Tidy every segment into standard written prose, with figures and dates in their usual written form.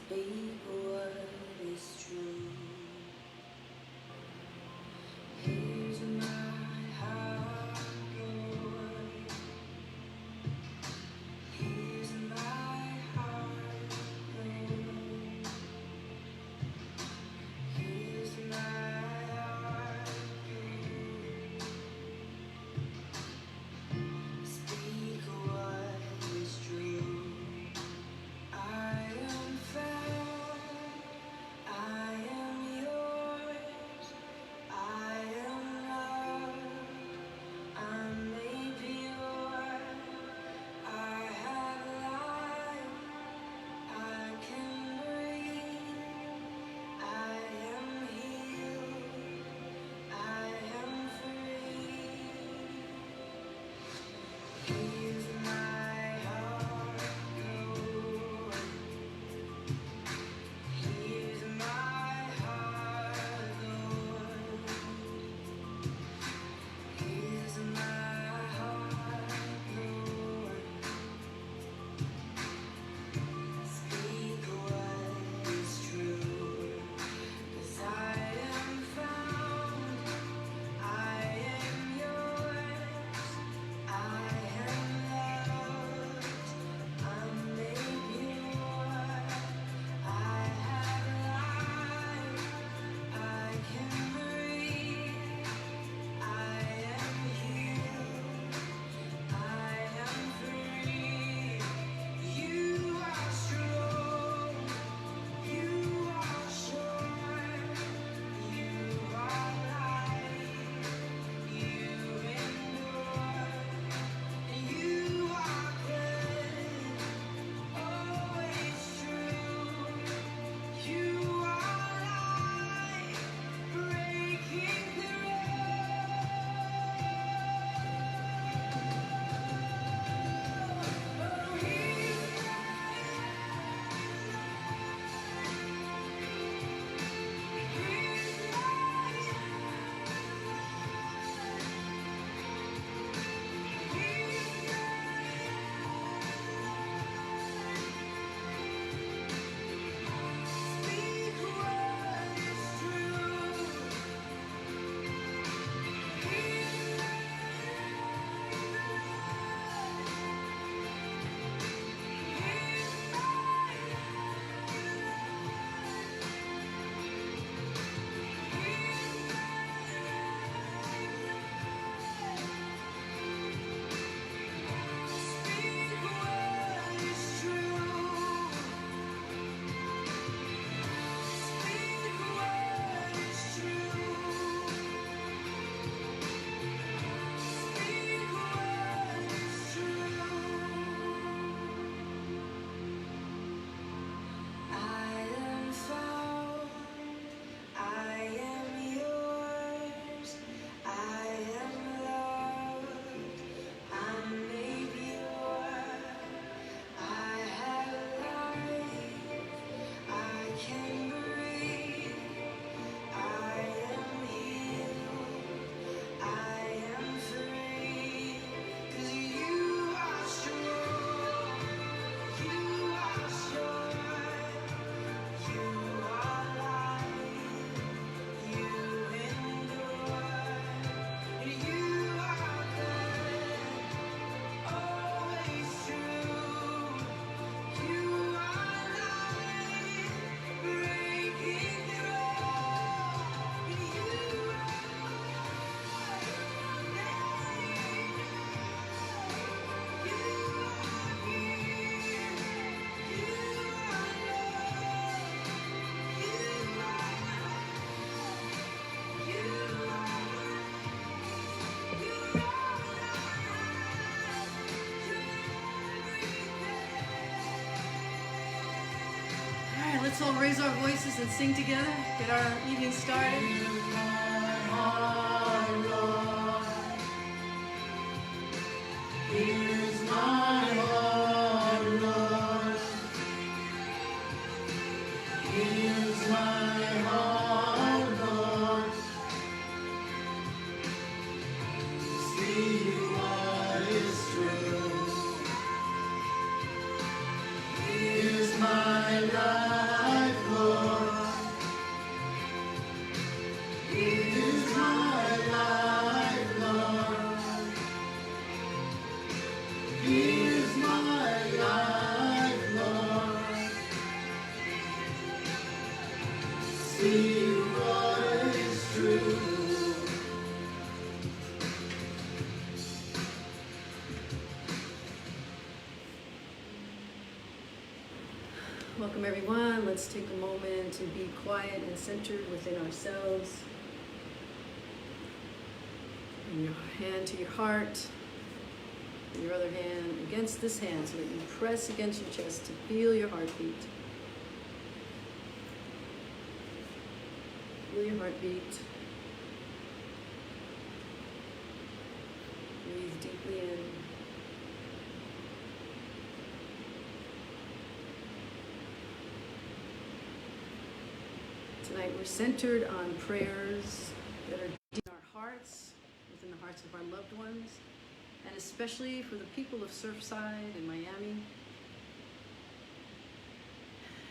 Speak what is true. Here's my heart, Lord. Here's my heart, Lord. Here's my heart, Lord. Speak what is true. I am found, I am yours, I am loved, I'm made pure, I have life, I can breathe, I am healed, I am free. Here's my heart, Lord. Here's my heart, Lord. Here's my heart, Lord. Speak what is true. 'Cause I am found, I am yours, I am loved, I'm made pure, I have life, I can breathe, I am healed, I am free. You are strong, you are sure, you are light, you endure, you are good, always true. You are light, breaking through. Speak what is true. Speak what is true. Speak what is true. Speak what is true. I am found, I am yours, I am loved, I'm made pure, I have life, I can breathe, I am healed, I am free. 'Cause you are strong, you are sure, you are light, you endure, you are good, always true. You are light, breaking through. You All right, let's all raise our voices and sing together. Get our evening started. Here's my heart, Lord. Here's my heart, Lord. See what is true. Here's my life. Welcome everyone. Let's take a moment to be quiet and centered within ourselves. Bring your hand to your heart, your other hand against this hand so that you press against your chest to feel your heartbeat. Feel your heartbeat. Breathe deeply in. Tonight we're centered on prayers that are deep in our hearts, within the hearts of our loved ones, and especially for the people of Surfside and Miami,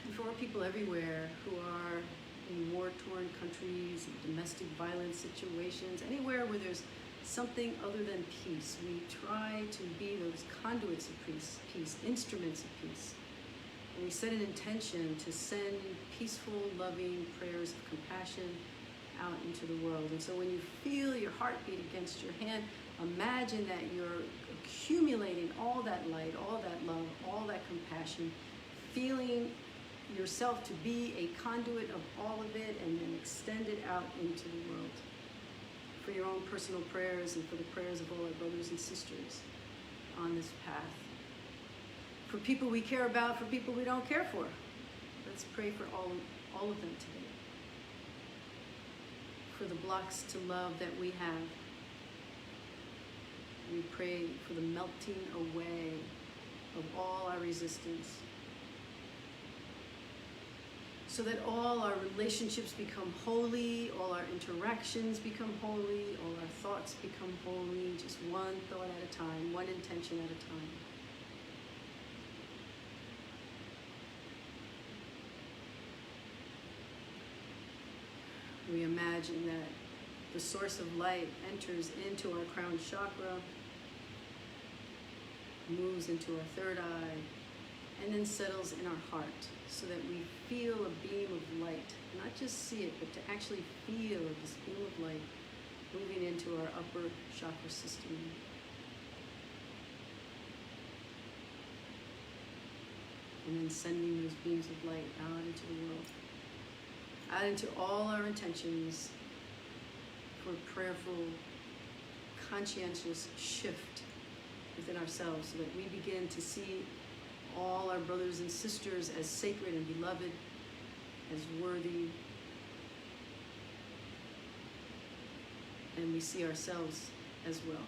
and for people everywhere who are in war-torn countries, in domestic violence situations, anywhere where there's something other than peace. We try to be those conduits of peace, instruments of peace. And we set an intention to send peaceful, loving prayers of compassion out into the world. And so when you feel your heartbeat against your hand, imagine that you're accumulating all that light, all that love, all that compassion, feeling yourself to be a conduit of all of it, and then extend it out into the world for your own personal prayers and for the prayers of all our brothers and sisters on this path. For people we care about, for people we don't care for. Let's pray for all of them today. For the blocks to love that we have. We pray for the melting away of all our resistance, so that all our relationships become holy, all our interactions become holy, all our thoughts become holy, just one thought at a time, one intention at a time. We imagine that the source of light enters into our crown chakra, moves into our third eye, and then settles in our heart, so that we feel a beam of light, not just see it, but to actually feel this beam of light moving into our upper chakra system. And then sending those beams of light out into the world, out into all our intentions for prayerful, conscientious shift within ourselves, so that we begin to see all our brothers and sisters as sacred and beloved, as worthy, and we see ourselves as well.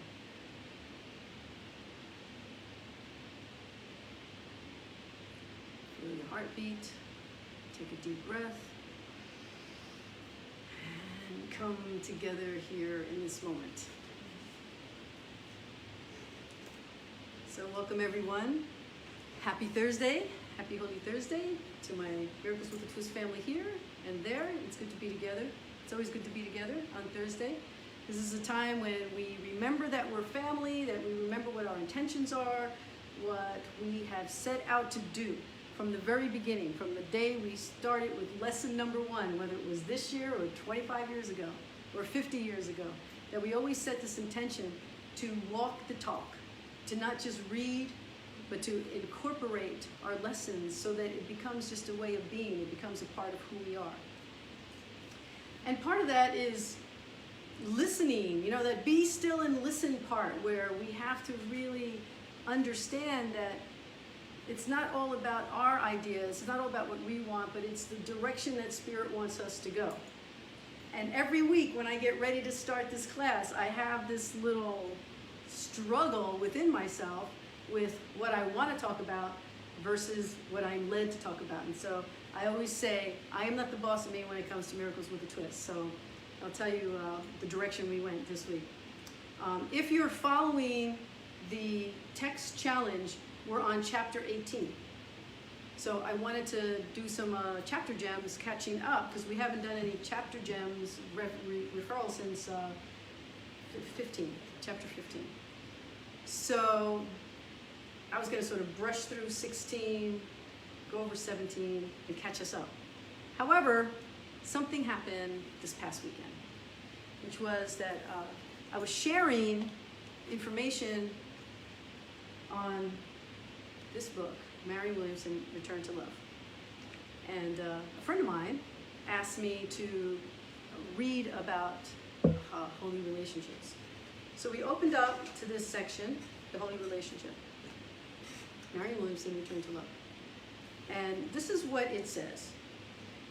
Feel your heartbeat, take a deep breath, and come together here in this moment. So welcome everyone. Happy Thursday, happy Holy Thursday to my Miracles with a Twist family here and there. It's good to be together. It's always good to be together on Thursday. This is a time when we remember that we're family, that we remember what our intentions are, what we have set out to do from the very beginning, from the day we started with lesson number 1, whether it was this year or 25 years ago or 50 years ago, that we always set this intention to walk the talk, to not just read, but to incorporate our lessons so that it becomes just a way of being, it becomes a part of who we are. And part of that is listening, you know, that be still and listen part, where we have to really understand that it's not all about our ideas, it's not all about what we want, but it's the direction that Spirit wants us to go. And every week when I get ready to start this class, I have this little struggle within myself with what I want to talk about versus what I'm led to talk about. And so I always say, I am not the boss of me when it comes to Miracles with a Twist. So I'll tell you the direction we went this week. If you're following the text challenge, we're on chapter 18. So I wanted to do some chapter gems catching up, because we haven't done any chapter gems referrals since chapter 15. So I was going to sort of brush through 16, go over 17, and catch us up. However, something happened this past weekend, which was that I was sharing information on this book, Marianne Williamson, Return to Love. And a friend of mine asked me to read about holy relationships. So we opened up to this section, the holy relationship. Marion Williamson, Return to Love. And this is what it says.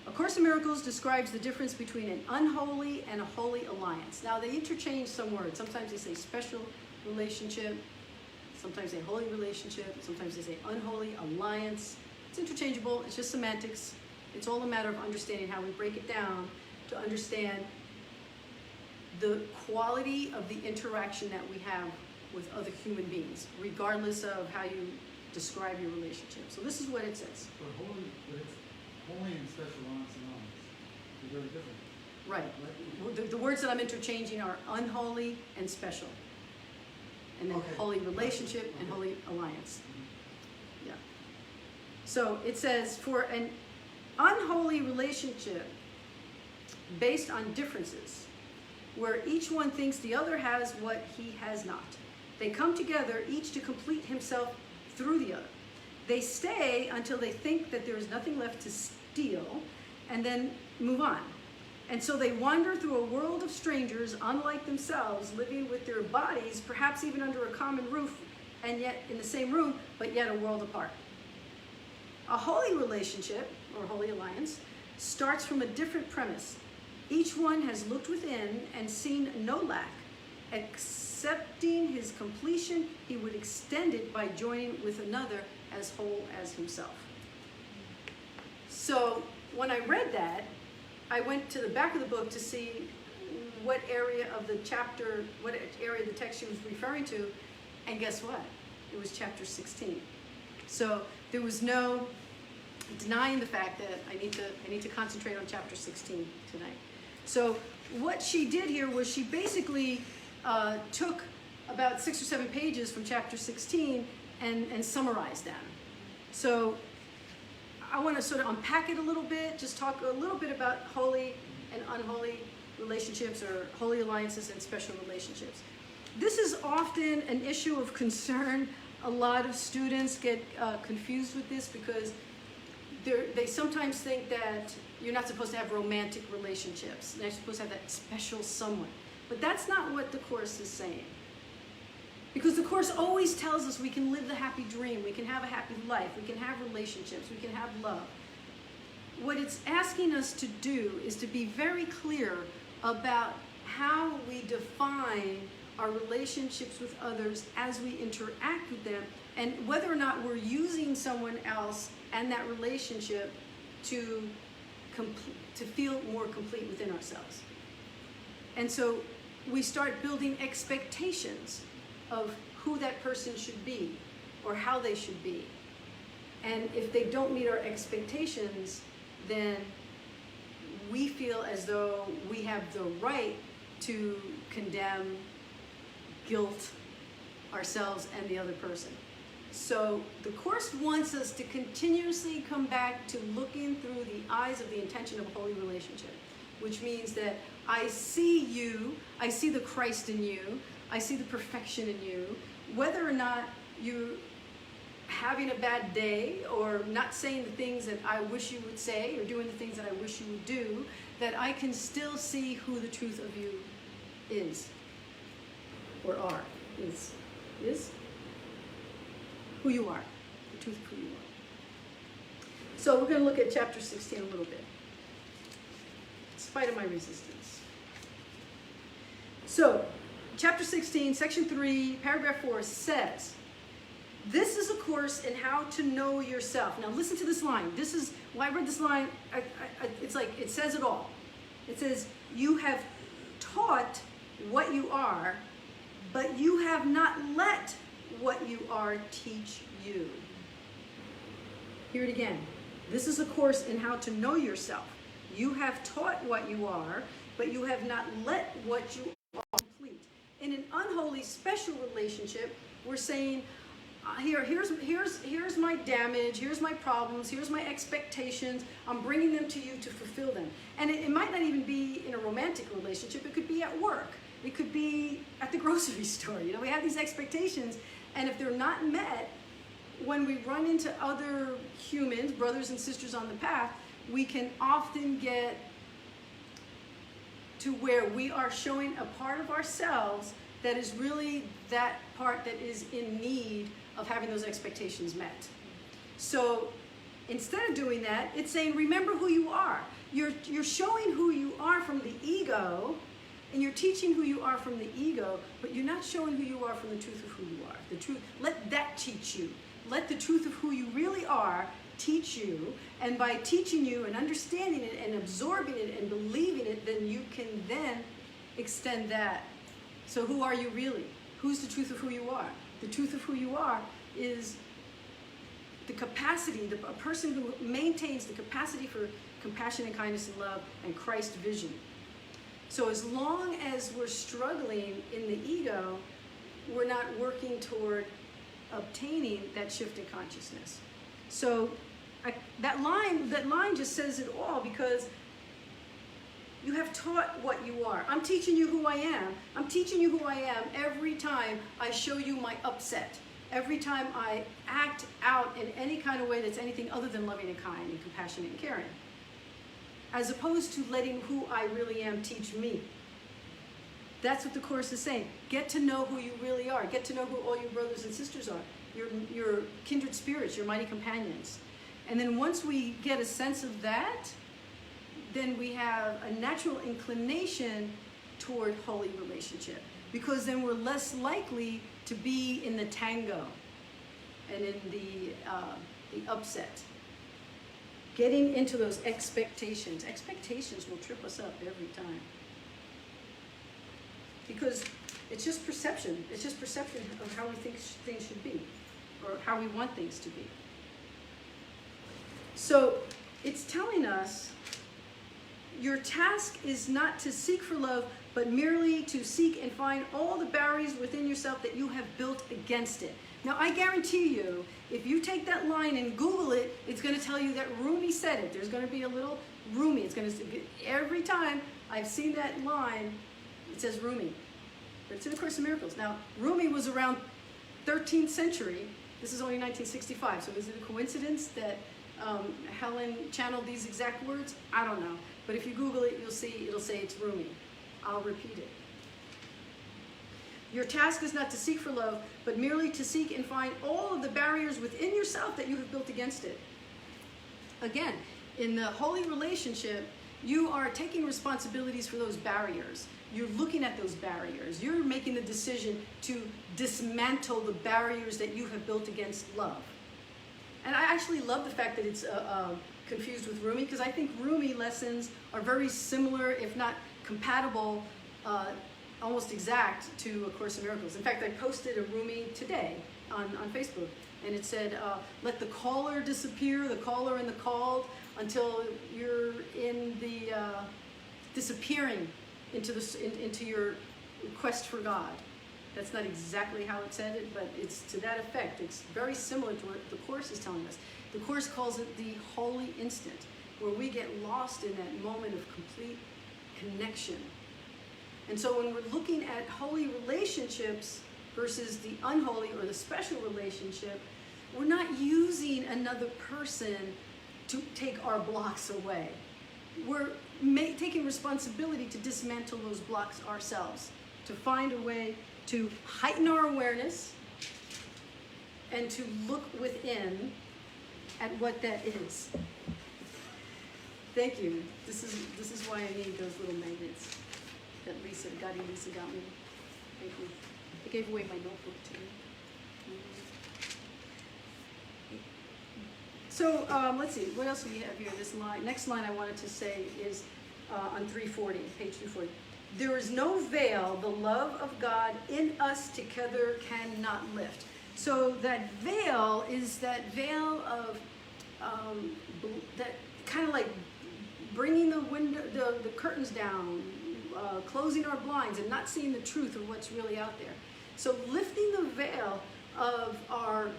A Course in Miracles describes the difference between an unholy and a holy alliance. Now, they interchange some words. Sometimes they say special relationship, sometimes they say holy relationship, sometimes they say unholy alliance. It's interchangeable. It's just semantics. It's all a matter of understanding how we break it down to understand the quality of the interaction that we have with other human beings, regardless of how you describe your relationship. So this is what it says. But holy and special alliance are very different. Right. The words that I'm interchanging are unholy and special. And then Okay. holy relationship and holy alliance. Yeah. So it says, for an unholy relationship based on differences, where each one thinks the other has what he has not. They come together, each to complete himself through the other. They stay until they think that there is nothing left to steal, and then move on. And so they wander through a world of strangers, unlike themselves, living with their bodies, perhaps even under a common roof, and yet in the same room, but yet a world apart. A holy relationship, or holy alliance, starts from a different premise. Each one has looked within and seen no lack. Accepting his completion, he would extend it by joining with another as whole as himself. So when I read that, I went to the back of the book to see what area of the chapter, what area of the text she was referring to, and guess what? It was chapter 16. So there was no denying the fact that I need to concentrate on chapter 16 tonight. So what she did here was she basically took about 6 or 7 pages from chapter 16 and summarized them. So I want to sort of unpack it a little bit, just talk a little bit about holy and unholy relationships, or holy alliances and special relationships. This is often an issue of concern. A lot of students get confused with this because they sometimes think that you're not supposed to have romantic relationships. They're supposed to have that special someone. But that's not what the Course is saying. Because the Course always tells us we can live the happy dream, we can have a happy life, we can have relationships, we can have love. What it's asking us to do is to be very clear about how we define our relationships with others as we interact with them, and whether or not we're using someone else and that relationship to feel more complete within ourselves. And so we start building expectations of who that person should be or how they should be. And if they don't meet our expectations, then we feel as though we have the right to condemn, guilt ourselves and the other person. So the Course wants us to continuously come back to looking through the eyes of the intention of a holy relationship, which means that I see you, I see the Christ in you, I see the perfection in you, whether or not you're having a bad day or not saying the things that I wish you would say or doing the things that I wish you would do, that I can still see who the truth of you is, or are, is who you are, the truth of who you are. So we're going to look at chapter 16 a little bit, in spite of my resistance. So, chapter 16, section 3, paragraph 4 says, this is a course in how to know yourself. Now listen to this line. This is, when I read this line, it's like, it says it all. It says, you have taught what you are, but you have not let what you are teach you. Hear it again. This is a course in how to know yourself. You have taught what you are, but you have not let what you are complete. In an unholy special relationship, we're saying, here's my damage, here's my problems, here's my expectations. I'm bringing them to you to fulfill them. And it might not even be in a romantic relationship. It could be at work. It could be at the grocery store. You know, we have these expectations, and if they're not met, when we run into other humans, brothers and sisters on the path, we can often get to where we are showing a part of ourselves that is really that part that is in need of having those expectations met. So instead of doing that, it's saying, remember who you are. You're showing who you are from the ego, and you're teaching who you are from the ego, but you're not showing who you are from the truth of who you are. The truth, let that teach you. Let the truth of who you really are teach you, and by teaching you and understanding it and absorbing it and believing it, then you can then extend that. So who are you really? Who's the truth of who you are? The truth of who you are is the capacity, a person who maintains the capacity for compassion and kindness and love and Christ vision. So as long as we're struggling in the ego, we're not working toward obtaining that shift in consciousness. So that line just says it all, because you have taught what you are. I'm teaching you who I am. I'm teaching you who I am every time I show you my upset. Every time I act out in any kind of way that's anything other than loving and kind and compassionate and caring. As opposed to letting who I really am teach me. That's what the Course is saying. Get to know who you really are. Get to know who all your brothers and sisters are. Your kindred spirits, your mighty companions. And then once we get a sense of that, then we have a natural inclination toward holy relationship. Because then we're less likely to be in the tango and in the upset. Getting into those expectations. Expectations will trip us up every time. Because it's just perception. It's just perception of how we think things should be, or how we want things to be. So it's telling us your task is not to seek for love, but merely to seek and find all the barriers within yourself that you have built against it. Now, I guarantee you, if you take that line and Google it, it's going to tell you that Rumi said it. There's going to be a little Rumi. It's going to, every time I've seen that line, it says Rumi. But it's in A Course in Miracles. Now, Rumi was around 13th century. This is only 1965. So is it a coincidence that Helen channeled these exact words? I don't know. But if you Google it, you'll see it'll say it's Rumi. I'll repeat it. Your task is not to seek for love, but merely to seek and find all of the barriers within yourself that you have built against it. Again, in the holy relationship, you are taking responsibilities for those barriers. You're looking at those barriers. You're making the decision to dismantle the barriers that you have built against love. And I actually love the fact that it's confused with Rumi, because I think Rumi lessons are very similar, if not compatible, almost exact to A Course in Miracles. In fact, I posted a Rumi today on Facebook, and it said, let the caller disappear, the caller and the called, until you're in the disappearing into your quest for God. That's not exactly how it said it, but it's to that effect. It's very similar to what the Course is telling us. The Course calls it the holy instant, where we get lost in that moment of complete connection. And so when we're looking at holy relationships versus the unholy or the special relationship, we're not using another person to take our blocks away. We're taking responsibility to dismantle those blocks ourselves, to find a way to heighten our awareness and to look within at what that is. Thank you. This is why I need those little magnets that Lisa got me. Thank you. I gave away my notebook to you. So let's see, what else do we have here? This line, next line I wanted to say is on 340, page 340. There is no veil the love of God in us together cannot lift. So that veil is that veil of that kind of like bringing the window, the curtains down, closing our blinds and not seeing the truth of what's really out there. So lifting the veil of our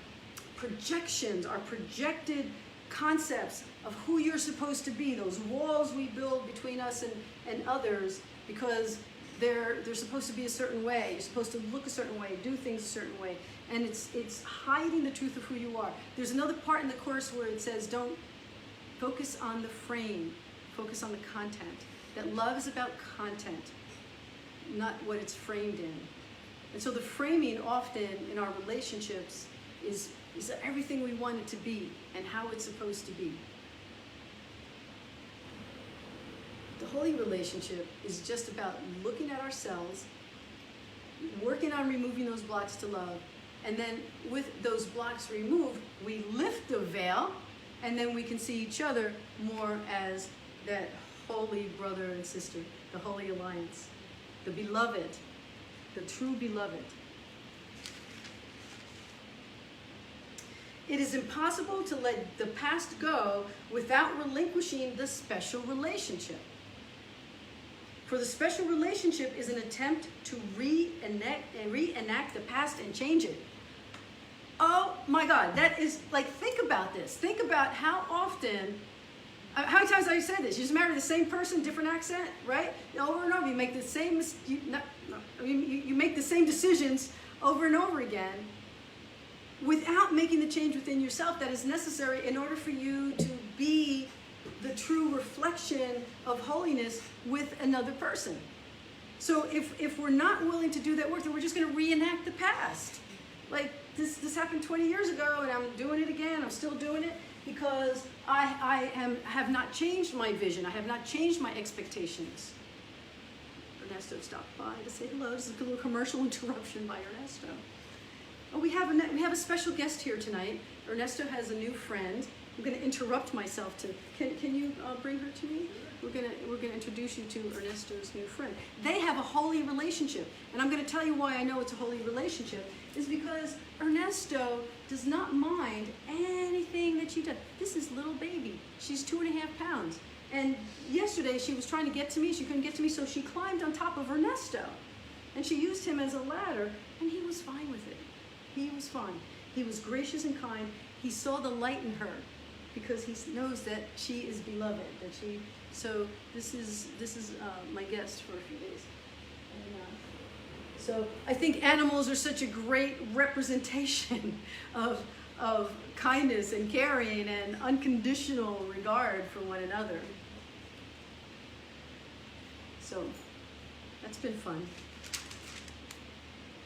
projections, our projected concepts of who you're supposed to be, those walls we build between us and others, because they're supposed to be a certain way, you're supposed to look a certain way, do things a certain way, and it's hiding the truth of who you are. There's another part in the Course where it says don't Focus on the frame. Focus on the content. That love is about content, not what it's framed in. And so the framing often in our relationships is everything we want it to be and how it's supposed to be. The holy relationship is just about looking at ourselves, working on removing those blocks to love, and then with those blocks removed, we lift the veil, and then we can see each other more as that holy brother and sister, the holy alliance, the beloved, the true beloved. It is impossible to let the past go without relinquishing the special relationship. For the special relationship is an attempt to reenact the past and change it. Oh my God, that is like, think about this. Think about how often, how many times have I said this? You just marry the same person, different accent, right? Over and over, you make the same, you make the same decisions over and over again without making the change within yourself that is necessary in order for you to be the true reflection of holiness with another person. So if we're not willing to do that work, then we're just going to reenact the past. Like this happened 20 years ago, and I'm doing it again. I'm still doing it because I have not changed my vision. I have not changed my expectations. Ernesto stopped by to say hello. This is a little commercial interruption by Ernesto. Oh, we have a special guest here tonight. Ernesto has a new friend. I'm going to interrupt myself to. Can you bring her to me? We're gonna introduce you to Ernesto's new friend. They have a holy relationship, and I'm going to tell you why I know it's a holy relationship. Is because Ernesto does not mind anything that she does. This is little baby. She's 2.5 pounds, and yesterday she was trying to get to me. She couldn't get to me, so she climbed on top of Ernesto, and she used him as a ladder, and he was fine with it. He was fine. He was gracious and kind. He saw the light in her, because he knows that she is beloved. That she. So this is my guest for a few days. And, so I think animals are such a great representation of kindness and caring and unconditional regard for one another. So that's been fun.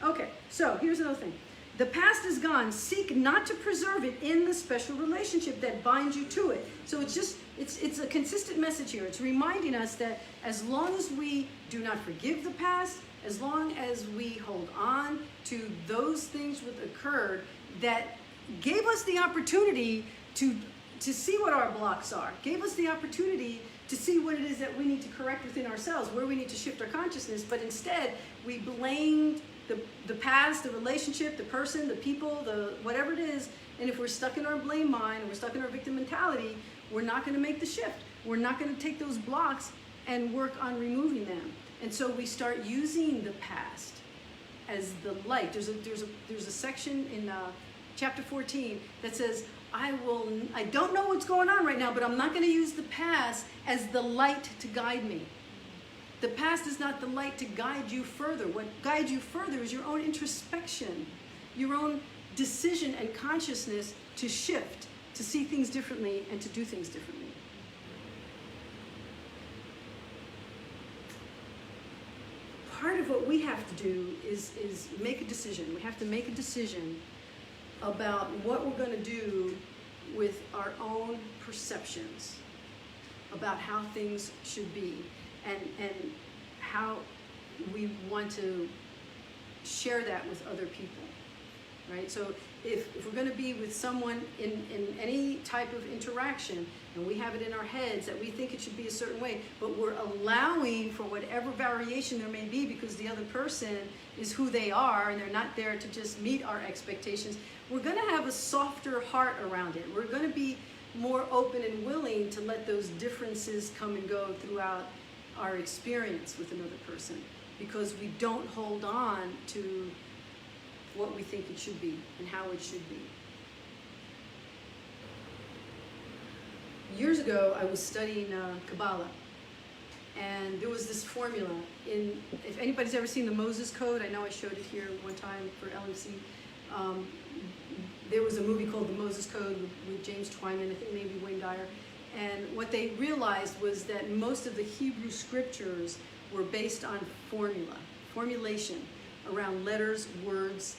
Okay, so here's another thing. The past is gone. Seek not to preserve it in the special relationship that binds you to it. So it's a consistent message here. It's reminding us that as long as we do not forgive the past, as long as we hold on to those things that occurred that gave us the opportunity to see what our blocks are, gave us the opportunity to see what it is that we need to correct within ourselves, where we need to shift our consciousness, but instead we blamed the past, the relationship, the person, the people, the whatever it is, and if we're stuck in our blame mind, or we're stuck in our victim mentality, we're not going to make the shift. We're not going to take those blocks and work on removing them. And so we start using the past as the light. There's a section in chapter 14 that says, I don't know what's going on right now, but I'm not going to use the past as the light to guide me. The past is not the light to guide you further. What guides you further is your own introspection, your own decision and consciousness to shift, to see things differently, and to do things differently. Part of what we have to do is make a decision. We have to make a decision about what we're going to do with our own perceptions about how things should be. And how we want to share that with other people, right? So if we're going to be with someone in any type of interaction, and we have it in our heads that we think it should be a certain way, but we're allowing for whatever variation there may be because the other person is who they are and they're not there to just meet our expectations, we're going to have a softer heart around it. We're going to be more open and willing to let those differences come and go throughout our experience with another person, because we don't hold on to what we think it should be and how it should be. Years ago, I was studying Kabbalah, and there was this formula. If anybody's ever seen the Moses Code, I know I showed it here one time for LMC. There was a movie called The Moses Code with James Twyman, I think maybe Wayne Dyer. And what they realized was that most of the Hebrew scriptures were based on formulation around letters, words,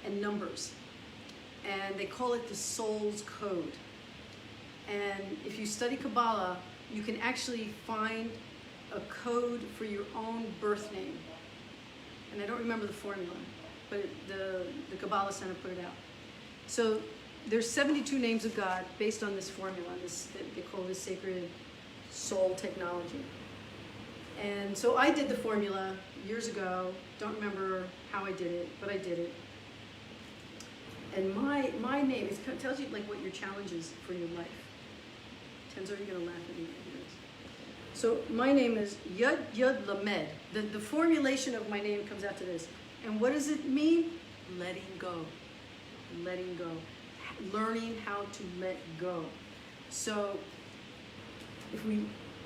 and numbers. And they call it the soul's code. And if you study Kabbalah, you can actually find a code for your own birth name. And I don't remember the formula, but the Kabbalah Center put it out. So there's 72 names of God based on this formula. They call this sacred soul technology. And so I did the formula years ago. Don't remember how I did it, but I did it. And my name, it tells you like what your challenge is for your life. Tenzo, you're gonna laugh at me. So my name is Yud Yud Lamed. The formulation of my name comes out to this. And what does it mean? Letting go. Letting go. Learning how to let go. So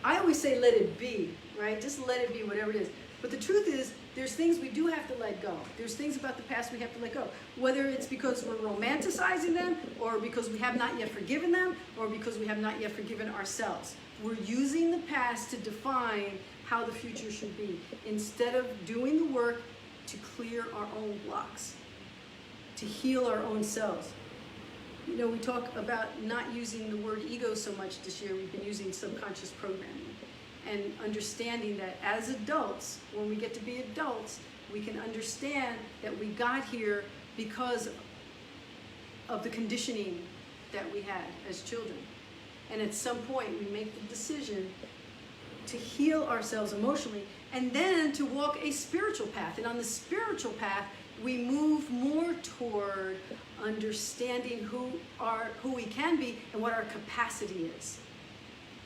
I always say let it be, right? Just let it be, whatever it is. But the truth is, there's things we do have to let go. There's things about the past we have to let go. Whether it's because we're romanticizing them, or because we have not yet forgiven them, or because we have not yet forgiven ourselves. We're using the past to define how the future should be, instead of doing the work to clear our own blocks, to heal our own selves. You know, we talk about not using the word ego so much this year. We've been using subconscious programming. And understanding that as adults, when we get to be adults, we can understand that we got here because of the conditioning that we had as children. And at some point, we make the decision to heal ourselves emotionally and then to walk a spiritual path. And on the spiritual path, we move more toward understanding who we can be and what our capacity is.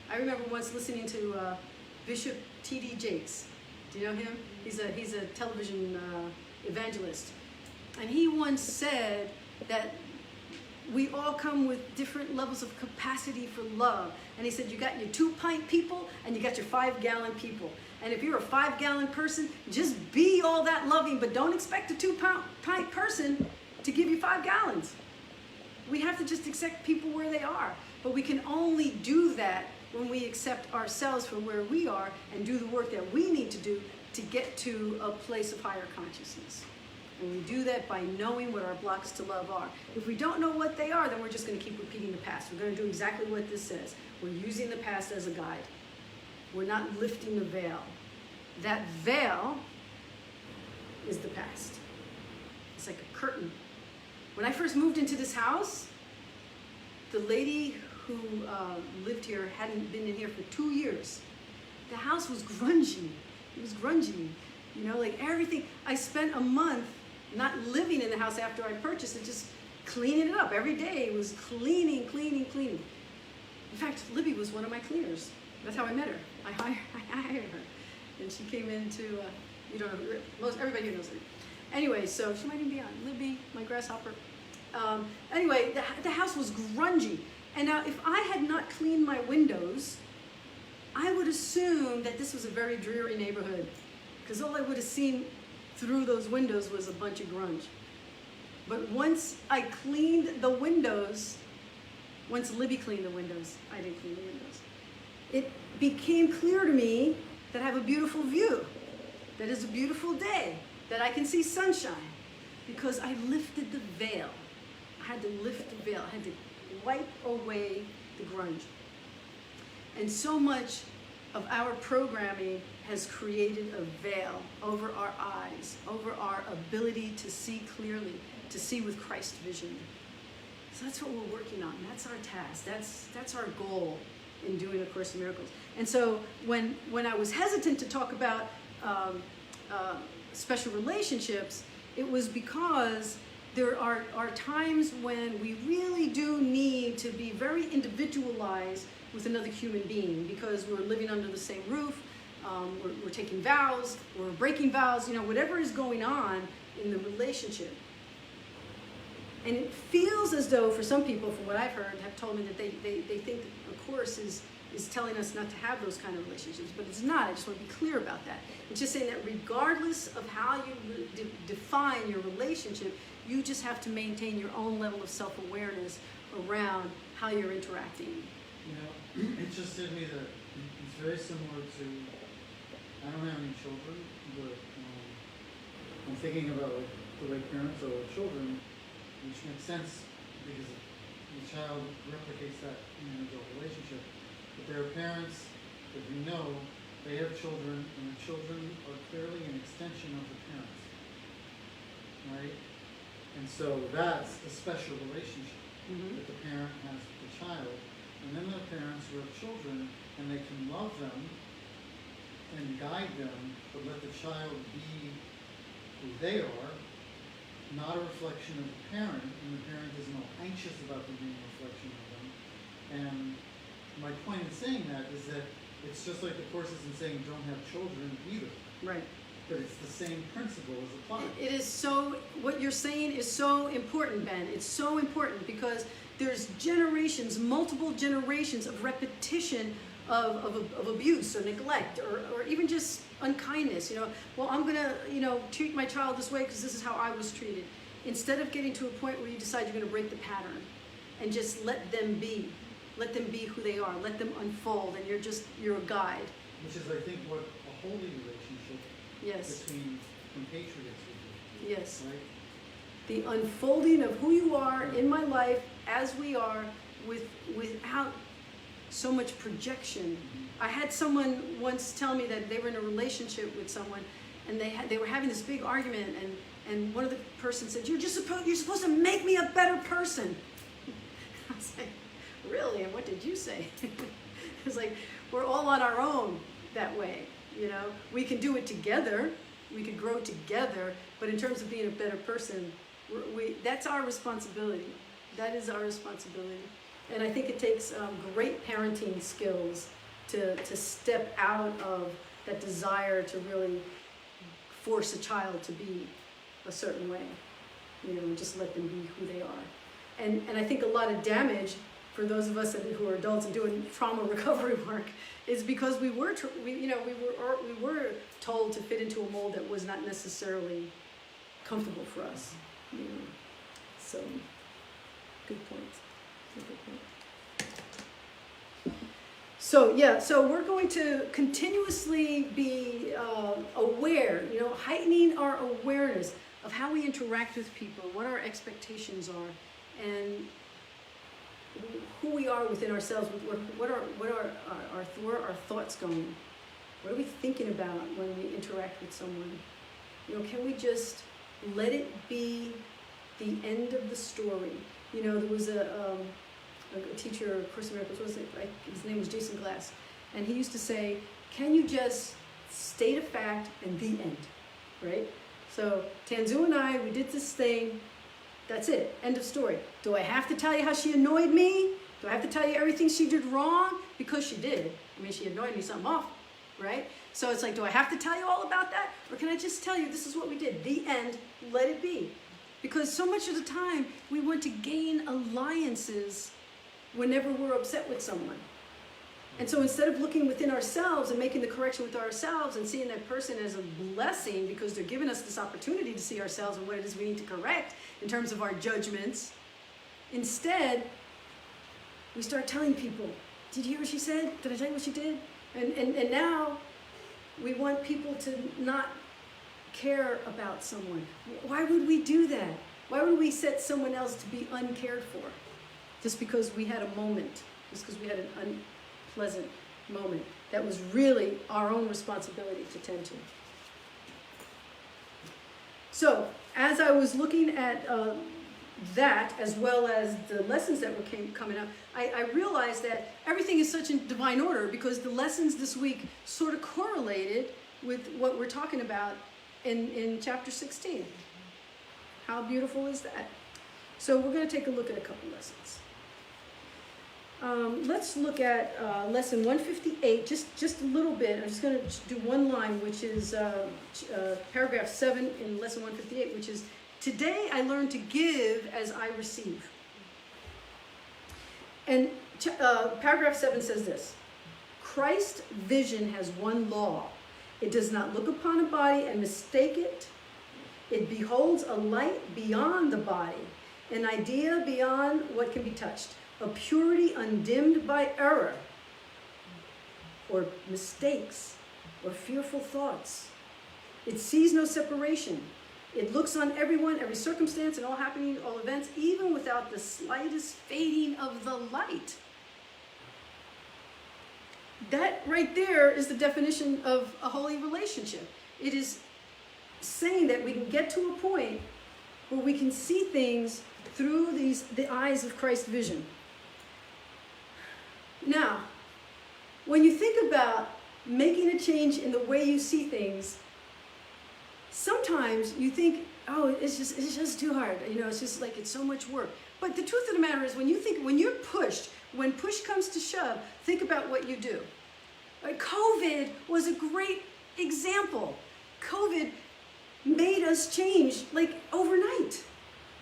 I remember once listening to Bishop T.D. Jakes. Do you know him? He's a television evangelist. And he once said that we all come with different levels of capacity for love. And he said, you got your 2-pint people and you got your 5-gallon people. And if you're a 5-gallon person, just be all that loving, but don't expect a 2-pint person to give you 5 gallons. We have to just accept people where they are. But we can only do that when we accept ourselves for where we are and do the work that we need to do to get to a place of higher consciousness. And we do that by knowing what our blocks to love are. If we don't know what they are, then we're just going to keep repeating the past. We're going to do exactly what this says. We're using the past as a guide. We're not lifting the veil. That veil is the past. It's like a curtain. When I first moved into this house, the lady who lived here hadn't been in here for 2 years. The house was grungy. It was grungy. You know, like everything. I spent a month not living in the house after I purchased it, just cleaning it up. Every day it was cleaning. In fact, Libby was one of my cleaners. That's how I met her. I hired her. And she came into, you don't know, everybody here knows her. Anyway, so she might even be on. Libby, my grasshopper. Anyway, the house was grungy. And now if I had not cleaned my windows, I would assume that this was a very dreary neighborhood, because all I would have seen through those windows was a bunch of grunge. But once I cleaned the windows, once Libby cleaned the windows, I didn't clean the windows, it became clear to me that I have a beautiful view, that it's a beautiful day, that I can see sunshine, because I lifted the veil. I had to lift the veil. I had to wipe away the grunge. And so much of our programming has created a veil over our eyes, over our ability to see clearly, to see with Christ's vision. So that's what we're working on. That's our task. That's our goal in doing A Course in Miracles. And so when I was hesitant to talk about special relationships, it was because there are times when we really do need to be very individualized with another human being, because we're living under the same roof, we're taking vows, we're breaking vows, you know, whatever is going on in the relationship. And it feels as though, for some people, from what I've heard, have told me that they think that A Course is telling us not to have those kind of relationships, but it's not. I just want to be clear about that. It's just saying that regardless of how you define your relationship, you just have to maintain your own level of self-awareness around how you're interacting You know, it just hit me that it's very similar to, I don't have any children, but I'm thinking about like the way parents are with children, which makes sense because the child replicates that in an adult relationship. But there are parents that you know, they have children, and the children are clearly an extension of the parents, right? And so that's a special relationship that the parent has with the child. And then there are parents who have children, and they can love them and guide them, but let the child be who they are, not a reflection of the parent, and the parent isn't all anxious about them being a reflection of them. And my point in saying that is that it's just like the Course isn't saying don't have children either. Right. But it's the same principle as applied. It is so, what you're saying is so important, Ben. It's so important because there's generations, multiple generations of repetition of abuse or neglect or even just unkindness. You know, well, I'm going to, treat my child this way because this is how I was treated. Instead of getting to a point where you decide you're going to break the pattern and just let them be. Let them be who they are. Let them unfold, and you're a guide. Which is, I think, what a holy relationship between compatriots would be. Yes. Right? The unfolding of who you are in my life as we are without so much projection. I had someone once tell me that they were in a relationship with someone, and they were having this big argument, and one of the persons said, you're supposed to make me a better person. I was like, really? And what did you say? It's like, we're all on our own that way, We can do it together, we could grow together, but in terms of being a better person, that's our responsibility. That is our responsibility. And I think it takes great parenting skills to step out of that desire to really force a child to be a certain way, and just let them be who they are. And I think a lot of damage for those of us who are adults and doing trauma recovery work is because we were told to fit into a mold that was not necessarily comfortable for us. So, good point. So we're going to continuously be aware, heightening our awareness of how we interact with people, what our expectations are, and who we are within ourselves. What are our thoughts going? What are we thinking about when we interact with someone? Can we just let it be the end of the story? There was a teacher of Course in Miracles, his name was Jason Glass, and he used to say, can you just state a fact and the end, right? So Tanzu and I, we did this thing, that's it, end of story. Do I have to tell you how she annoyed me? Do I have to tell you everything she did wrong? Because she did. She annoyed me something awful, right? So it's like, do I have to tell you all about that? Or can I just tell you this is what we did? The end, let it be. Because so much of the time, we want to gain alliances whenever we're upset with someone. And so instead of looking within ourselves and making the correction with ourselves and seeing that person as a blessing because they're giving us this opportunity to see ourselves and what it is we need to correct in terms of our judgments, instead, we start telling people, did you hear what she said? Did I tell you what she did? And now we want people to not care about someone. Why would we do that? Why would we set someone else to be uncared for? Just because we had a moment, just because we had an unpleasant moment that was really our own responsibility to tend to. So, as I was looking at that, as well as the lessons that were coming up, I realized that everything is such in divine order because the lessons this week sort of correlated with what we're talking about in chapter 16. How beautiful is that? So we're going to take a look at a couple lessons. Let's look at lesson 158, just a little bit. I'm just going to do one line, which is paragraph 7 in lesson 158, which is, today I learned to give as I receive. And paragraph 7 says this: Christ's vision has one law. It does not look upon a body and mistake it. It beholds a light beyond the body, an idea beyond what can be touched, a purity undimmed by error, or mistakes, or fearful thoughts. It sees no separation. It looks on everyone, every circumstance, and all happenings, all events, even without the slightest fading of the light. That right there is the definition of a holy relationship. It is saying that we can get to a point where we can see things through the eyes of Christ's vision. Now, when you think about making a change in the way you see things, sometimes you think, oh, it's just too hard. You know, it's just like, it's so much work. But the truth of the matter is, when you're pushed, when push comes to shove, think about what you do. COVID was a great example. COVID made us change like overnight.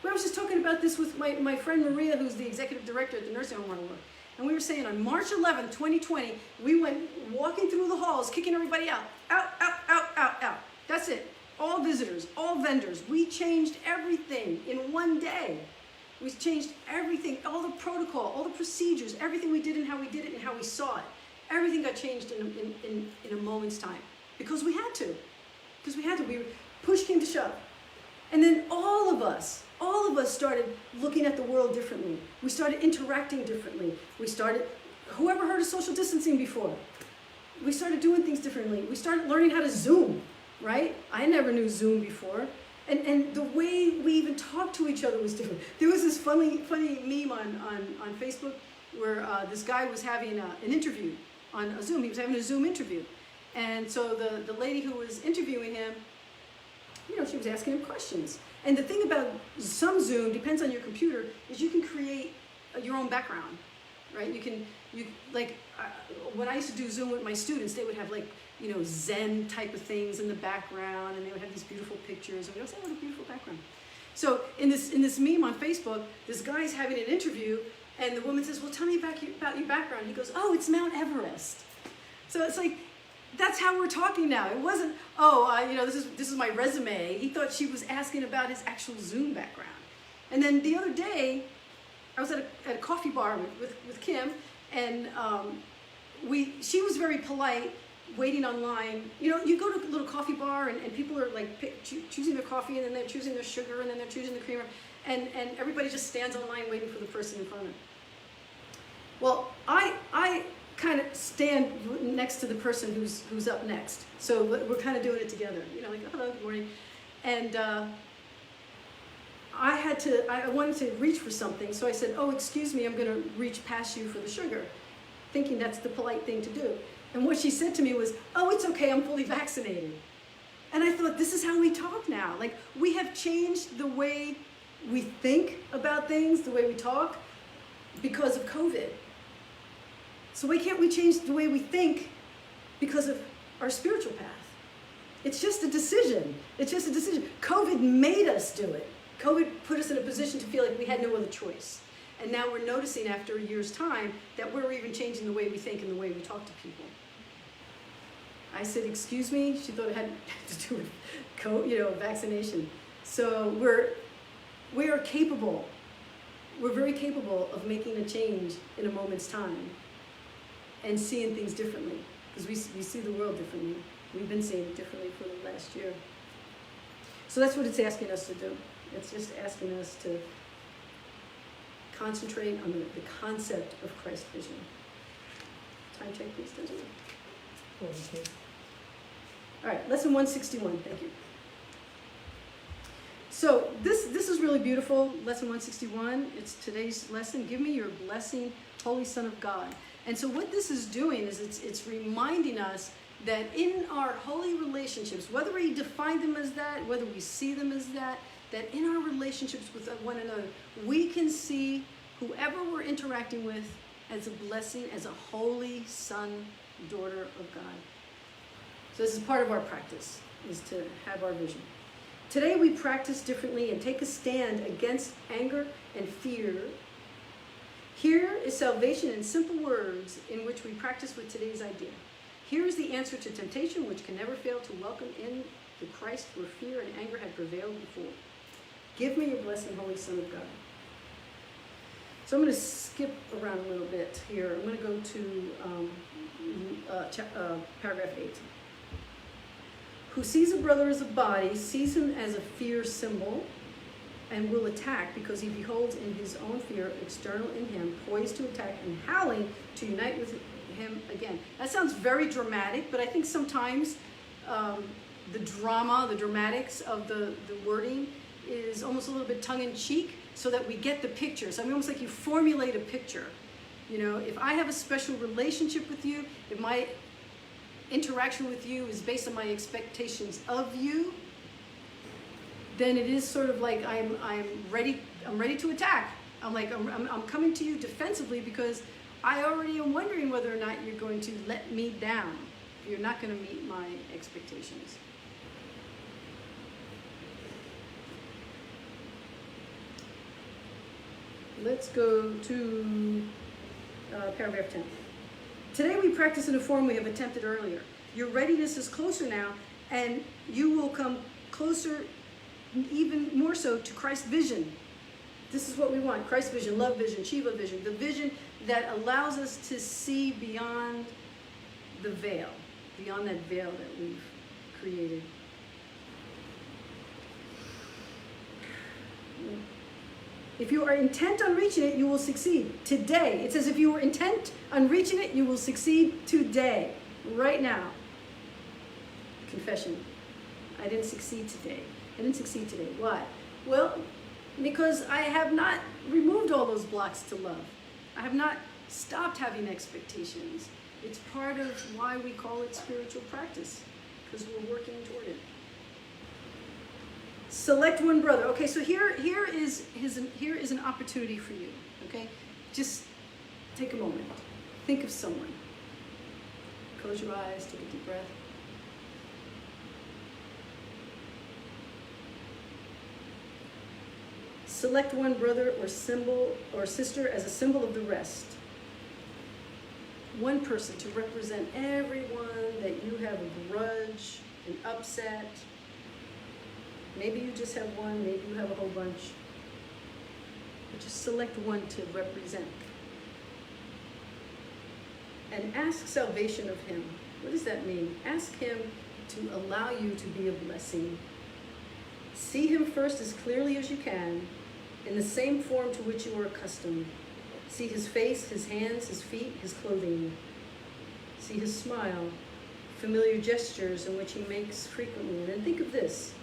I was just talking about this with my friend Maria, who's the executive director at the nursing home where I work. And we were saying on March 11th, 2020, we went walking through the halls, kicking everybody out. Out, out, out, out, out. That's it. All visitors, all vendors. We changed everything in one day. We changed everything, all the protocol, all the procedures, everything we did and how we did it and how we saw it. Everything got changed in a moment's time because we had to. Because we had to. Push came to shove. And then all of us started looking at the world differently. We started interacting differently. Whoever heard of social distancing before? We started doing things differently. We started learning how to Zoom, right? I never knew Zoom before. And the way we even talked to each other was different. There was this funny meme on Facebook where this guy was having an interview on a Zoom. He was having a Zoom interview. And so the lady who was interviewing him, you know, she was asking him questions. And the thing about some Zoom, depends on your computer, is you can create your own background, right? When I used to do Zoom with my students, they would have Zen type of things in the background, and they would have these beautiful pictures, and we always say, what a beautiful background. So in this meme on Facebook, this guy's having an interview, and the woman says, well, tell me about your background. He goes, oh, it's Mount Everest. So it's like, that's how we're talking now. It wasn't, this is my resume. He thought she was asking about his actual Zoom background. And then the other day, I was at a coffee bar with Kim, and she was very polite, waiting online. You know, you go to a little coffee bar, and people are like choosing their coffee, and then they're choosing their sugar, and then they're choosing the creamer, and everybody just stands online waiting for the person in front of them. Well, I kind of stand next to the person who's up next. So we're kind of doing it together. You know, like, hello, good morning. And I wanted to reach for something, so I said, oh, excuse me, I'm going to reach past you for the sugar, thinking that's the polite thing to do. And what she said to me was, oh, it's okay, I'm fully vaccinated. And I thought, this is how we talk now. Like, we have changed the way we think about things, the way we talk, because of COVID. So why can't we change the way we think because of our spiritual path? It's just a decision. It's just a decision. COVID made us do it. COVID put us in a position to feel like we had no other choice. And now we're noticing after a year's time that we're even changing the way we think and the way we talk to people. I said, excuse me? She thought it had to do with vaccination. So we are capable. We're very capable of making a change in a moment's time and seeing things differently, because we see the world differently. We've been seeing it differently for the last year. So that's what it's asking us to do. It's just asking us to concentrate on the concept of Christ's vision. Time check, please, Desiree. Okay. All right, lesson 161, thank you. So this is really beautiful, lesson 161. It's today's lesson. Give me your blessing, Holy Son of God. And so what this is doing is it's reminding us that in our holy relationships, whether we define them as that, whether we see them as that in our relationships with one another, we can see whoever we're interacting with as a blessing, as a holy son, daughter of God. So this is part of our practice, is to have our vision. Today we practice differently and take a stand against anger and fear. Here is salvation in simple words in which we practice with today's idea. Here is the answer to temptation, which can never fail to welcome in the Christ where fear and anger had prevailed before. Give me your blessing, Holy Son of God. So I'm going to skip around a little bit here. I'm going to go to paragraph 8. Who sees a brother as a body, sees him as a fear symbol, and will attack because he beholds in his own fear external in him, poised to attack and howling to unite with him again. That sounds very dramatic, but I think sometimes the dramatics of the wording is almost a little bit tongue-in-cheek so that we get the picture. So I mean, almost like you formulate a picture. You know, if I have a special relationship with you, if my interaction with you is based on my expectations of you, then it is sort of like I'm ready to attack. I'm coming to you defensively because I already am wondering whether or not you're going to let me down. You're not going to meet my expectations. Let's go to paragraph 10. Today we practice in a form we have attempted earlier. Your readiness is closer now, and you will come closer, even more so, to Christ's vision. This is what we want: Christ's vision, love vision, Shiva vision, the vision that allows us to see beyond the veil, beyond that veil that we've created. If you are intent on reaching it, you will succeed. Today. It says if you are intent on reaching it, you will succeed today. Right now. Confession. I didn't succeed today. I didn't succeed today. Why? Well, because I have not removed all those blocks to love. I have not stopped having expectations. It's part of why we call it spiritual practice, because we're working toward it. Select one brother. Okay, so here is an opportunity for you. Okay, just take a moment. Think of someone. Close your eyes. Take a deep breath. Select one brother or symbol or sister as a symbol of the rest. One person to represent everyone that you have a grudge, an upset. Maybe you just have one, maybe you have a whole bunch. But just select one to represent. And ask salvation of him. What does that mean? Ask him to allow you to be a blessing. See him first as clearly as you can, in the same form to which you are accustomed. See his face, his hands, his feet, his clothing. See his smile, familiar gestures in which he makes frequently. And then think of this.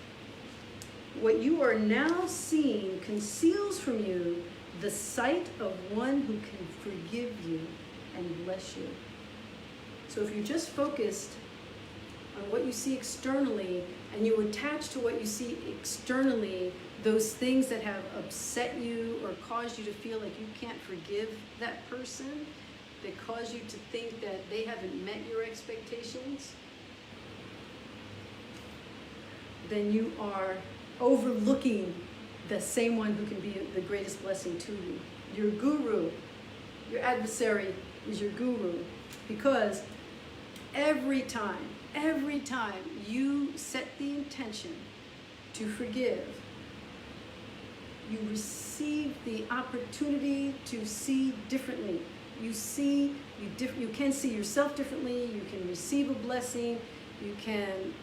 What you are now seeing conceals from you the sight of one who can forgive you and bless you. So if you're just focused on what you see externally and you attach to what you see externally those things that have upset you or caused you to feel like you can't forgive that person, that cause you to think that they haven't met your expectations, then you are overlooking the same one who can be the greatest blessing to you. Your guru, your adversary is your guru, because every time you set the intention to forgive, you receive the opportunity to see differently. You can see yourself differently, you can receive a blessing, you can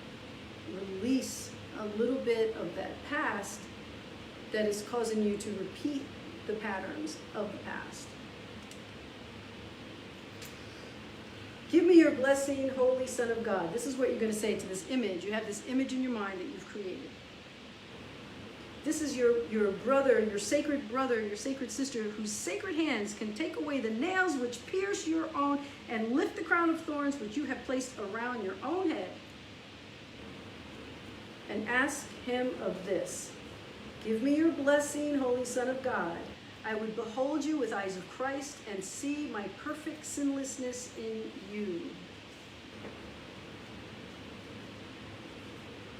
release a little bit of that past that is causing you to repeat the patterns of the past. Give me your blessing, Holy Son of God. This is what you're going to say to this image. You have this image in your mind that you've created. This is your brother, your sacred sister, whose sacred hands can take away the nails which pierce your own and lift the crown of thorns which you have placed around your own head. And ask him of this. Give me your blessing, Holy Son of God. I would behold you with eyes of Christ and see my perfect sinlessness in you.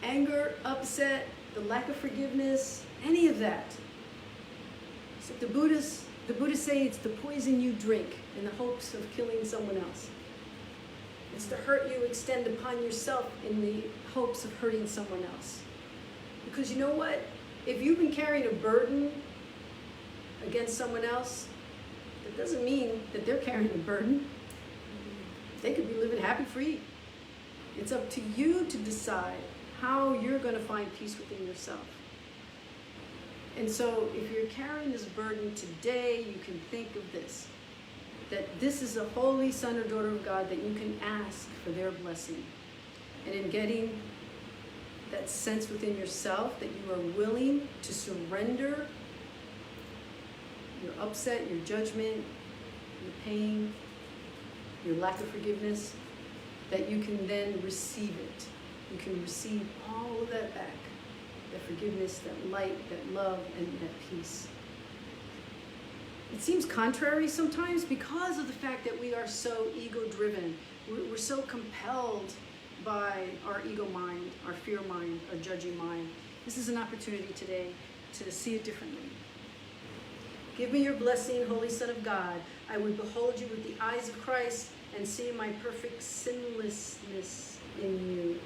Anger, upset, the lack of forgiveness, any of that. So the Buddhists say it's the poison you drink in the hopes of killing someone else. It's the hurt you extend upon yourself in the hopes of hurting someone else. Because you know what? If you've been carrying a burden against someone else, that doesn't mean that they're carrying a burden. They could be living happy free. It's up to you to decide how you're going to find peace within yourself. And so if you're carrying this burden today, you can think of this, that this is a holy son or daughter of God that you can ask for their blessing. And in getting that sense within yourself that you are willing to surrender your upset, your judgment, your pain, your lack of forgiveness, that you can then receive it. You can receive all of that back, that forgiveness, that light, that love, and that peace. It seems contrary sometimes because of the fact that we are so ego-driven. We're so compelled by our ego mind, our fear mind, our judging mind. This is an opportunity today to see it differently. Give me your blessing, Holy Son of God. I would behold you with the eyes of Christ and see my perfect sinlessness in you.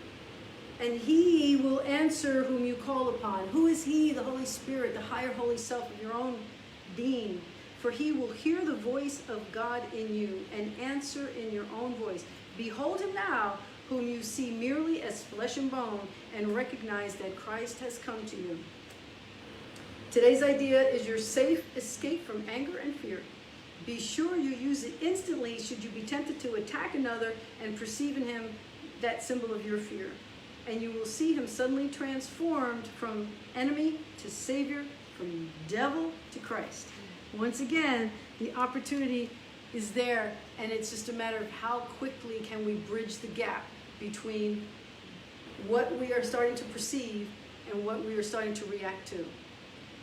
And he will answer whom you call upon. Who is he? The Holy Spirit, the higher holy self of your own being. For he will hear the voice of God in you and answer in your own voice. Behold him now, whom you see merely as flesh and bone, and recognize that Christ has come to you. Today's idea is your safe escape from anger and fear. Be sure you use it instantly should you be tempted to attack another and perceive in him that symbol of your fear. And you will see him suddenly transformed from enemy to savior, from devil to Christ. Once again, the opportunity is there, and it's just a matter of how quickly can we bridge the gap between what we are starting to perceive and what we are starting to react to.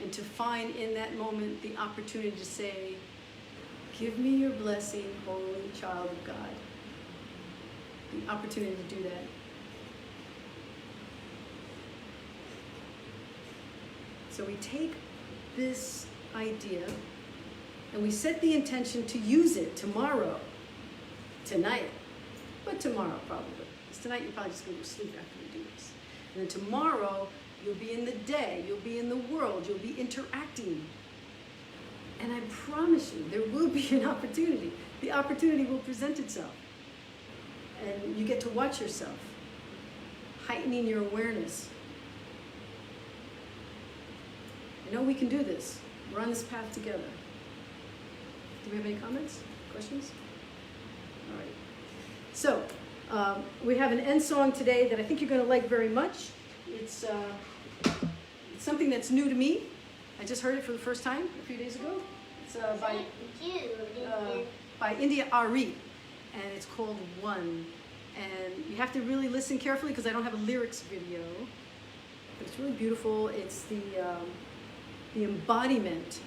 And to find in that moment the opportunity to say, give me your blessing, holy child of God. The opportunity to do that. So we take this idea and we set the intention to use it tomorrow, tonight, but tomorrow probably. Because tonight you're probably just going to sleep after we do this. And then tomorrow you'll be in the day, you'll be in the world, you'll be interacting. And I promise you, there will be an opportunity. The opportunity will present itself. And you get to watch yourself, heightening your awareness. I know we can do this. We're on this path together. Do we have any comments, questions? All right. So, we have an end song today that I think you're going to like very much. It's something that's new to me. I just heard it for the first time a few days ago. It's by India Ari, and it's called One. And you have to really listen carefully because I don't have a lyrics video, but it's really beautiful. It's the embodiment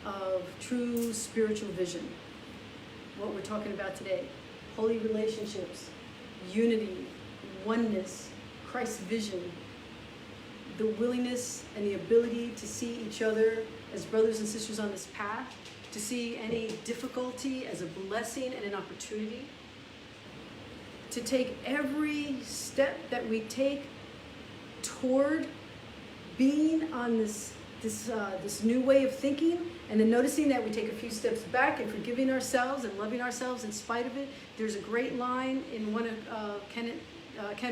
of true spiritual vision. What we're talking about today: holy relationships, unity, oneness, Christ's vision. The willingness and the ability to see each other as brothers and sisters on this path, to see any difficulty as a blessing and an opportunity, to take every step that we take toward being on this new way of thinking, and then noticing that we take a few steps back and forgiving ourselves and loving ourselves in spite of it. There's a great line in one of Ken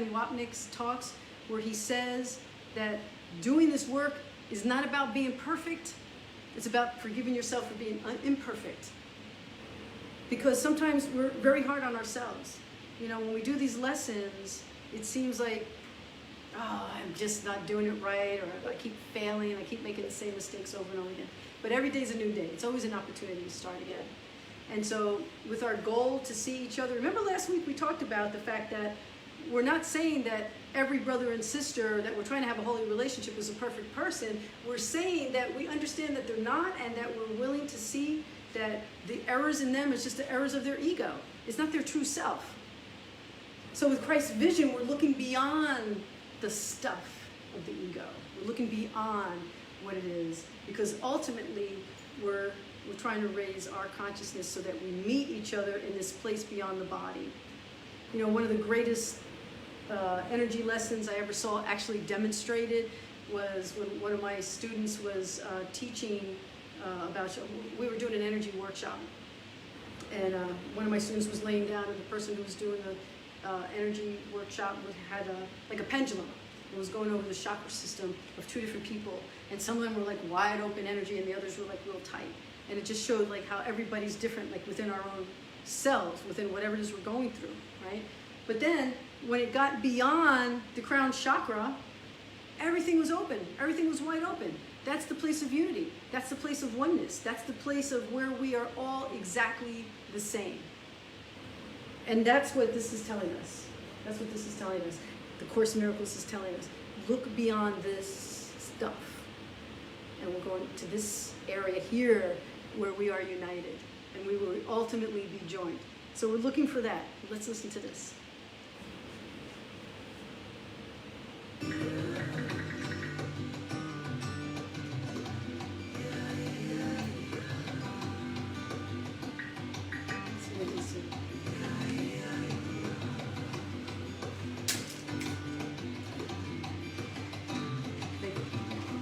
Wapnick's talks where he says that doing this work is not about being perfect, it's about forgiving yourself for being imperfect. Because sometimes we're very hard on ourselves. You know, when we do these lessons, it seems like, oh, I'm just not doing it right, or I keep failing, I keep making the same mistakes over and over again. But every day's a new day. It's always an opportunity to start again. And so with our goal to see each other, remember last week we talked about the fact that we're not saying that every brother and sister that we're trying to have a holy relationship is a perfect person. We're saying that we understand that they're not, and that we're willing to see that the errors in them is just the errors of their ego. It's not their true self. So with Christ's vision, we're looking beyond the stuff of the ego. We're looking beyond what it is, because ultimately we're trying to raise our consciousness so that we meet each other in this place beyond the body. You know, one of the greatest energy lessons I ever saw actually demonstrated was when one of my students was teaching about, we were doing an energy workshop, and one of my students was laying down, and the person who was doing the energy workshop had like a pendulum. It was going over the chakra system of two different people, and some of them were like wide open energy, and the others were like real tight. And it just showed like how everybody's different, like within our own selves, within whatever it is we're going through, right? But then when it got beyond the crown chakra, everything was open. Everything was wide open. That's the place of unity. That's the place of oneness. That's the place of where we are all exactly the same. And that's what this is telling us. That's what this is telling us. The Course in Miracles is telling us, look beyond this stuff. And we're going to this area here where we are united. And we will ultimately be joined. So we're looking for that. Let's listen to this.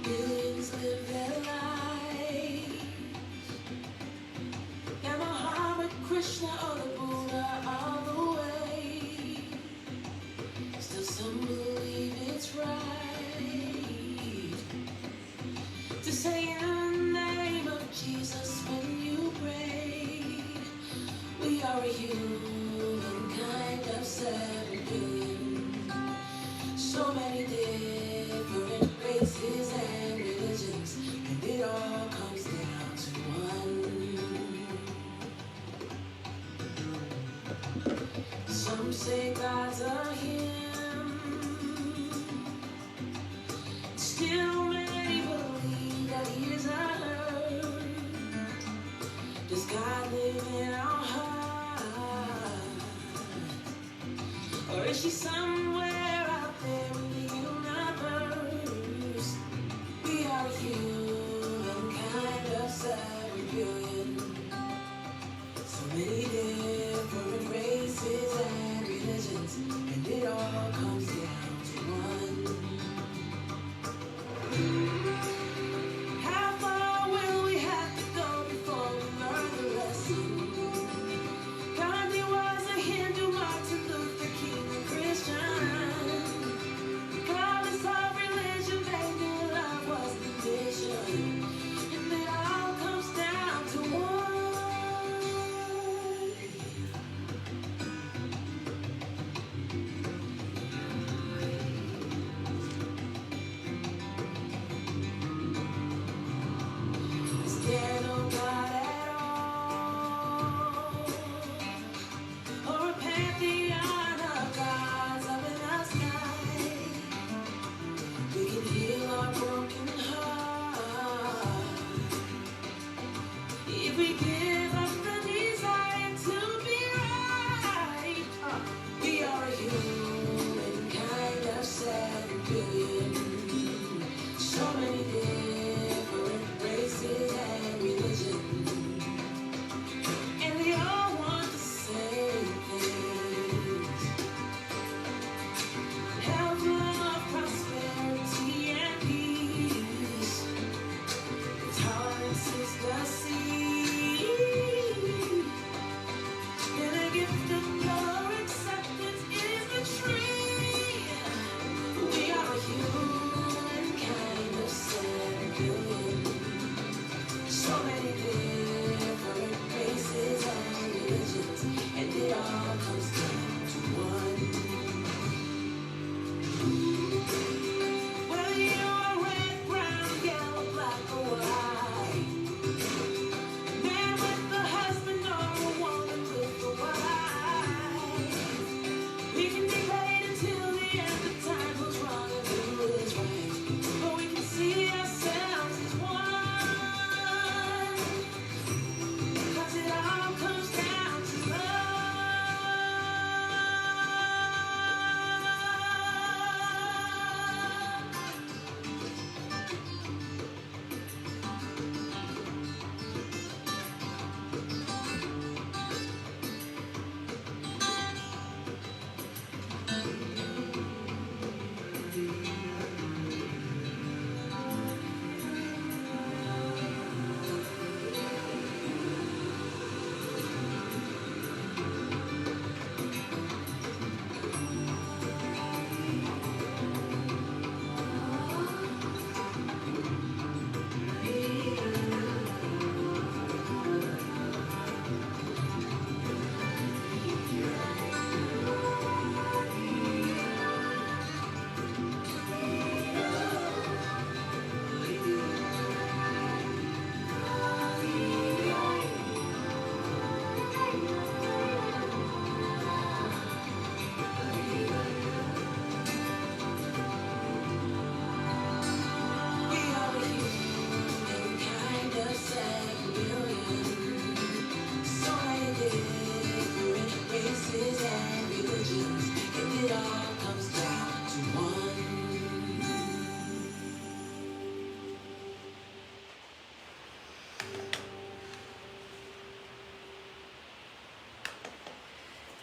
Millions live their lives. Yamaha, but Krishna or the Buddha all the way. Still some believe it's right to say in the name of Jesus when you pray. We are a humankind of 7 billion. So many different races and religions, and it all comes down to one. Some say God's a hymn, still many believe that he is a her. Does God live in our heart, or is she somewhere out there in the universe? We are humankind of 7 billion. So many different races and religions, and it all comes down to one. How far will we have to go before we learn the lesson? Gandhi was a Hindu, Martin Luther King a Christian. Regardless of religion, they knew love was the mission. And it all comes down to one. Is there no God at all? Or a pantheon of gods up in the sky? We can heal our broken heart if we give up the desire to be right. We are a humankind of 7 billion. So many different races and religions, and they all want the same things: health, love, prosperity, and peace. Tolerance is the seed, and the gift of pure acceptance is the tree. We are humankind of 7 billion. So many different races and religions, and it all comes down to one. Whether you are red, brown, yellow, black, or white, man with a husband or a woman with a wife, we can debate until the end of time who's wrong and who is right, but we can see ourselves as one. 'Cause it all comes down to love.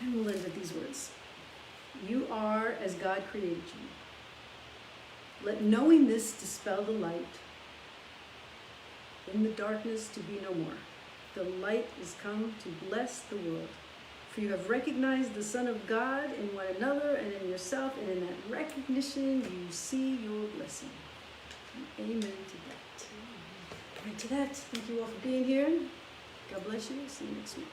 And we'll end with these words. You are as God created you. Let knowing this dispel the light. In the darkness to be no more. The light is come to bless the world. For you have recognized the Son of God in one another and in yourself, and in that recognition you see your blessing. And amen to that. Amen to that. Thank you all for being here. God bless you. See you next week.